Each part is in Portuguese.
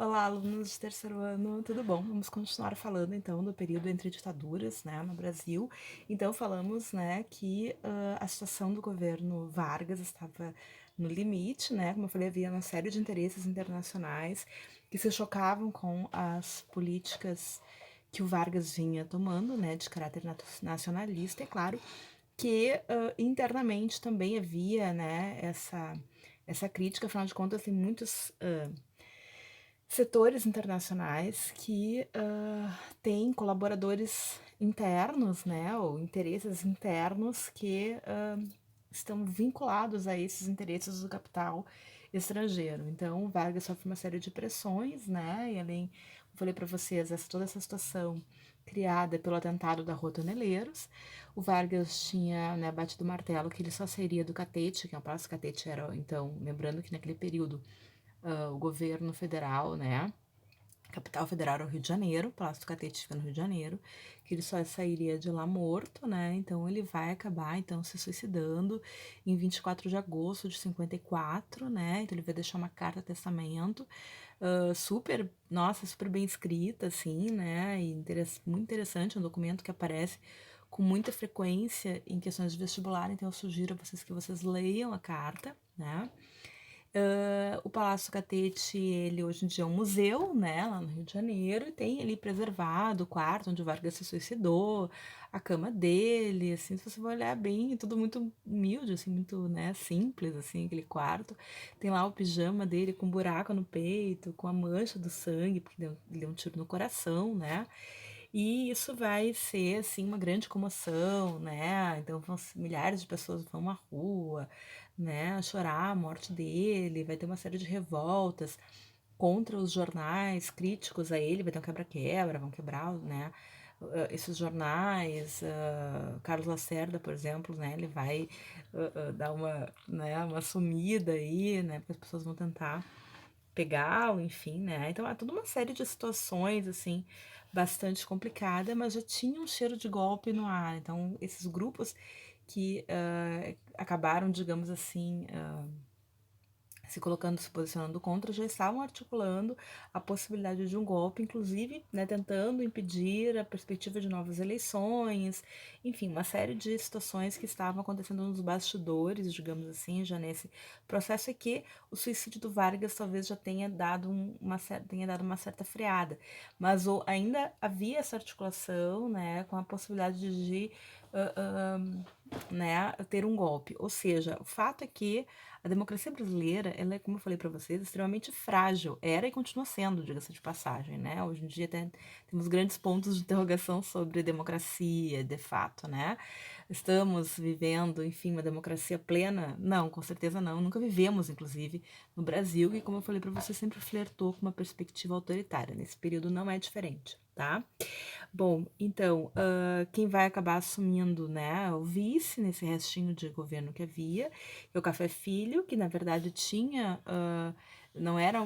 Olá, alunos de terceiro ano, tudo bom? Vamos continuar falando então do período entre ditaduras, né, no Brasil. Então falamos, né, que a situação do governo Vargas estava no limite, né? Como eu falei, havia uma série de interesses internacionais que se chocavam com as políticas que o Vargas vinha tomando, né, de caráter nacionalista. É claro que internamente também havia, né, essa crítica. Afinal de contas, tem muitos setores internacionais que têm colaboradores internos, né, ou interesses internos que estão vinculados a esses interesses do capital estrangeiro. Então, Vargas sofre uma série de pressões, né, e além, como falei para vocês, toda essa situação criada pelo atentado da Rua Toneleiros. O Vargas tinha, né, batido o martelo que ele só sairia do Catete, que é o Palácio Catete era, então, lembrando que naquele período o governo federal, né, a capital federal era o Rio de Janeiro, o Palácio do Catete fica no Rio de Janeiro, que ele só sairia de lá morto, né? Então ele vai acabar então se suicidando em 24 de agosto de 54, né? Então ele vai deixar uma carta testamento, super, nossa, super bem escrita, assim, né? E muito interessante, é um documento que aparece com muita frequência em questões de vestibular, então eu sugiro a vocês que vocês leiam a carta, né? O Palácio Catete, ele hoje em dia é um museu, né, lá no Rio de Janeiro, e tem ali preservado o quarto onde o Vargas se suicidou, a cama dele, assim, se você for olhar bem, é tudo muito humilde, assim, muito, né, simples, assim, aquele quarto. Tem lá o pijama dele com um buraco no peito, com a mancha do sangue, porque ele deu um tiro no coração, né, e isso vai ser, assim, uma grande comoção, né? Então, milhares de pessoas vão à rua, né, chorar a morte dele, vai ter uma série de revoltas contra os jornais críticos a ele, vai ter um quebra-quebra, vão quebrar, né, esses jornais. Carlos Lacerda, por exemplo, né, ele vai dar uma sumida aí, né, porque as pessoas vão tentar pegá-lo, enfim, né? Então, há toda uma série de situações, assim, bastante complicada, mas já tinha um cheiro de golpe no ar. Então, esses grupos que acabaram, digamos assim, se colocando, se posicionando contra, já estavam articulando a possibilidade de um golpe, inclusive, né, tentando impedir a perspectiva de novas eleições, enfim, uma série de situações que estavam acontecendo nos bastidores, digamos assim, já nesse processo, é que o suicídio do Vargas talvez já tenha dado uma certa freada, mas ainda havia essa articulação, né, com a possibilidade de né, ter um golpe. Ou seja, o fato é que a democracia brasileira, ela é, como eu falei para vocês, extremamente frágil. Era e continua sendo, diga-se de passagem, né? Hoje em dia temos grandes pontos de interrogação sobre democracia, de fato, né? Estamos vivendo, enfim, uma democracia plena? Não, com certeza não. Nunca vivemos, inclusive, no Brasil, que, como eu falei para vocês, sempre flertou com uma perspectiva autoritária. Nesse período não é diferente, tá? Bom, então, quem vai acabar assumindo, né, o vice nesse restinho de governo que havia, é o Café Filho, que na verdade tinha, não era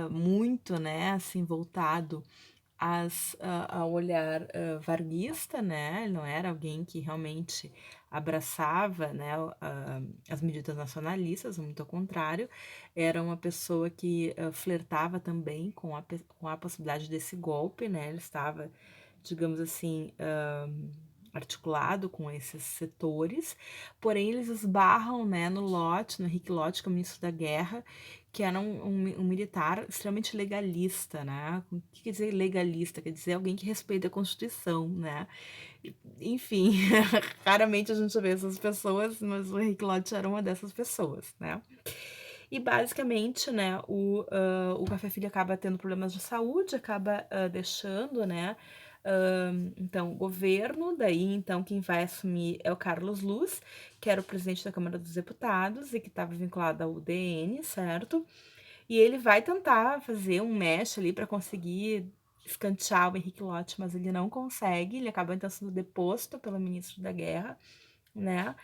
muito, né, assim, voltado ao olhar varguista, né, ele não era alguém que realmente abraçava, né, as medidas nacionalistas, muito ao contrário, era uma pessoa que flertava também com a possibilidade desse golpe, né, ele estava, digamos assim, articulado com esses setores, porém eles esbarram, né, no Lott, no Henrique Lott, que é o ministro da Guerra, que era um militar extremamente legalista, né? O que quer dizer legalista? Quer dizer alguém que respeita a Constituição, né? Enfim, raramente a gente vê essas pessoas, mas o Henrique Lott era uma dessas pessoas, né? E basicamente, né, o Café Filho acaba tendo problemas de saúde, acaba deixando, né, então, o governo, daí, então, quem vai assumir é o Carlos Luz, que era o presidente da Câmara dos Deputados e que estava vinculado ao UDN, certo? E ele vai tentar fazer um mexe ali para conseguir escantear o Henrique Lott, mas ele não consegue, ele acaba então sendo deposto pelo ministro da Guerra, né?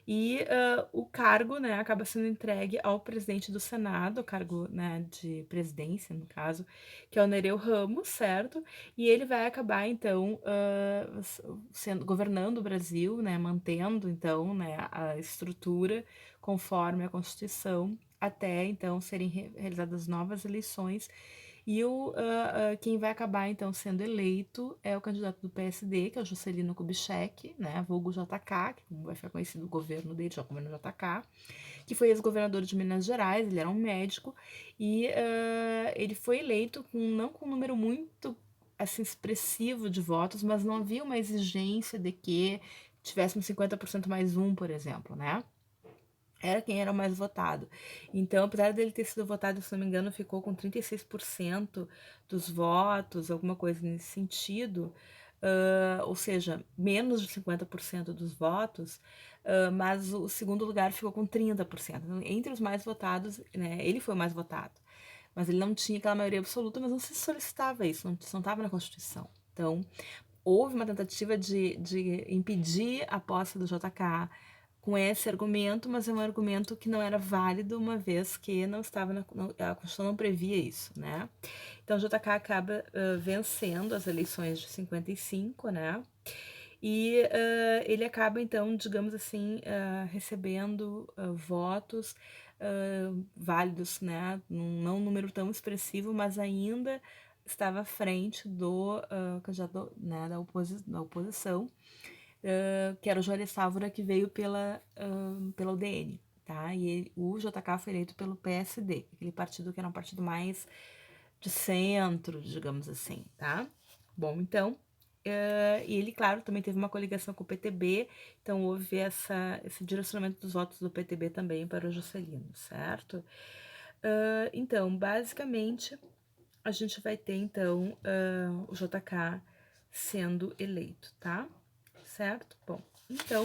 E o cargo, né, acaba sendo entregue ao presidente do Senado, o cargo, né, de presidência, no caso, que é o Nereu Ramos, certo? E ele vai acabar, então, governando o Brasil, né, mantendo, então, né, a estrutura conforme a Constituição, até, então, serem realizadas novas eleições E quem vai acabar, então, sendo eleito é o candidato do PSD, que é o Juscelino Kubitschek, né, vulgo JK, que vai ficar conhecido o governo dele, já o governo JK, que foi ex-governador de Minas Gerais, ele era um médico, e ele foi eleito não com um número muito assim, expressivo de votos, mas não havia uma exigência de que tivéssemos 50% mais um, por exemplo, né? Era quem era o mais votado. Então, apesar dele ter sido votado, se não me engano, ficou com 36% dos votos, alguma coisa nesse sentido, ou seja, menos de 50% dos votos, mas o segundo lugar ficou com 30%. Então, entre os mais votados, né, ele foi o mais votado. Mas ele não tinha aquela maioria absoluta, mas não se solicitava isso, não estava na Constituição. Então, houve uma tentativa de impedir a posse do JK com esse argumento, mas é um argumento que não era válido, uma vez que não estava a Constituição não previa isso, né? Então, o JK acaba vencendo as eleições de 55, né? E ele acaba, então, digamos assim, recebendo votos válidos, né? Não um número tão expressivo, mas ainda estava à frente do candidato, né, da oposição, que era o Joaquim Sávora, que veio pela UDN. Tá? E o JK foi eleito pelo PSD, aquele partido que era um partido mais de centro, digamos assim, tá? Bom, então, e ele, claro, também teve uma coligação com o PTB, então houve esse direcionamento dos votos do PTB também para o Juscelino, certo? Então, basicamente, a gente vai ter, então, o JK sendo eleito, tá? Certo? Bom, então,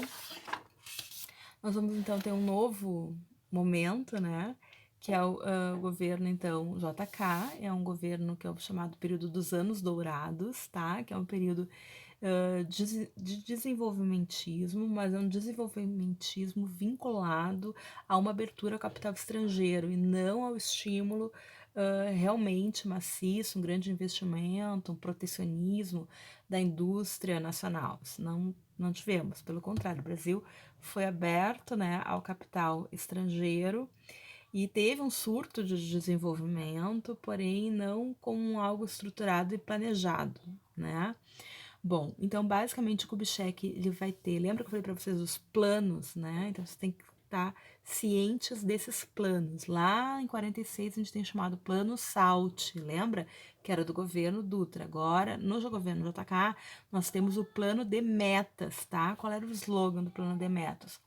nós vamos, então, ter um novo momento, né? Que é o governo, então, JK, é um governo que é o chamado período dos anos dourados, tá? Que é um período de desenvolvimentismo, mas é um desenvolvimentismo vinculado a uma abertura ao capital estrangeiro e não ao estímulo realmente maciço, um grande investimento, um protecionismo da indústria nacional. Isso não tivemos, pelo contrário, o Brasil foi aberto, né, ao capital estrangeiro e teve um surto de desenvolvimento, porém não com algo estruturado e planejado, né? Bom, então basicamente o Kubitschek ele vai ter, lembra que eu falei para vocês os planos, né? Então você tem que estar cientes desses planos. Lá em 46 a gente tem chamado Plano SALT, lembra? Que era do governo Dutra. Agora, no governo JK, nós temos o plano de metas, tá? Qual era o slogan do plano de metas?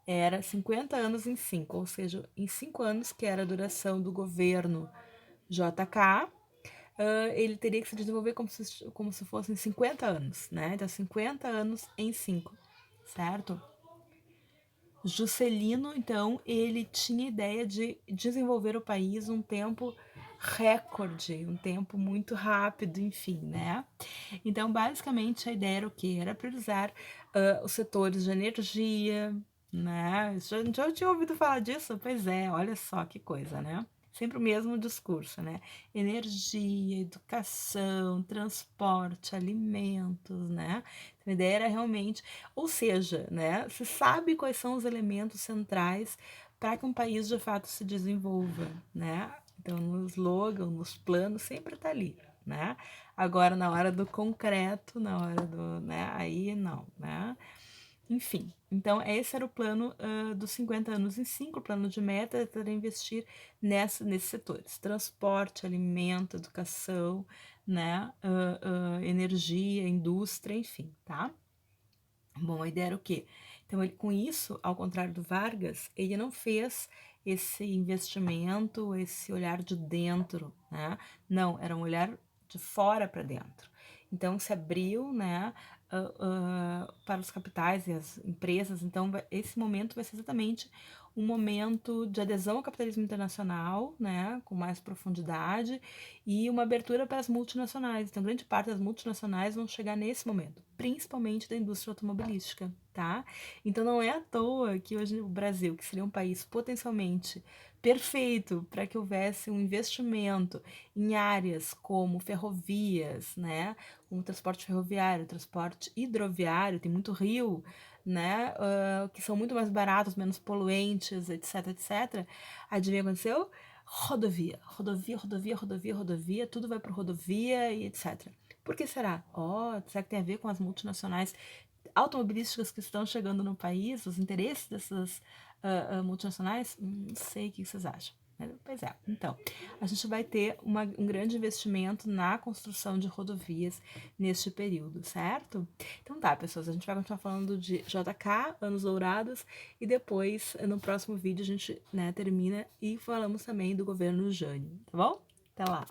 Era 50 anos em 5, ou seja, em 5 anos, que era a duração do governo JK, ele teria que se desenvolver como se fossem 50 anos, né? Então, 50 anos em 5, certo? Juscelino, então, ele tinha ideia de desenvolver o país um tempo recorde, um tempo muito rápido, enfim, né? Então, basicamente, a ideia era o quê? Era priorizar os setores de energia, né? Já tinha ouvido falar disso? Pois é, olha só que coisa, né? Sempre o mesmo discurso, né? Energia, educação, transporte, alimentos, né? Então, a ideia era realmente, ou seja, né? Se sabe quais são os elementos centrais para que um país de fato se desenvolva, né? Então, no slogan, nos planos, sempre está ali, né? Agora, na hora do concreto, na hora do, né? Aí não, né? Enfim, então esse era o plano dos 50 anos em 5, o plano de meta era investir nesses setores, transporte, alimento, educação, né, energia, indústria, enfim, tá? Bom, a ideia era o quê? Então, ele, com isso, ao contrário do Vargas, ele não fez esse investimento, esse olhar de dentro, né? Não, era um olhar de fora para dentro. Então, se abriu, né, para os capitais e as empresas. Então, esse momento vai ser exatamente um momento de adesão ao capitalismo internacional, né, com mais profundidade, e uma abertura para as multinacionais. Então, grande parte das multinacionais vão chegar nesse momento, principalmente da indústria automobilística, tá? Então, não é à toa que hoje o Brasil, que seria um país potencialmente perfeito para que houvesse um investimento em áreas como ferrovias, né, como transporte ferroviário, transporte hidroviário, tem muito rio, né, que são muito mais baratos, menos poluentes, etc, etc. Adivinha o que aconteceu? rodovia, tudo vai para rodovia e etc. Por que será? Será que tem a ver com as multinacionais automobilísticas que estão chegando no país, os interesses dessas multinacionais? Não sei o que vocês acham. Pois é, então, a gente vai ter um grande investimento na construção de rodovias neste período, certo? Então tá, pessoas, a gente vai continuar falando de JK, Anos Dourados, e depois, no próximo vídeo, a gente termina e falamos também do governo Jânio, tá bom? Até lá!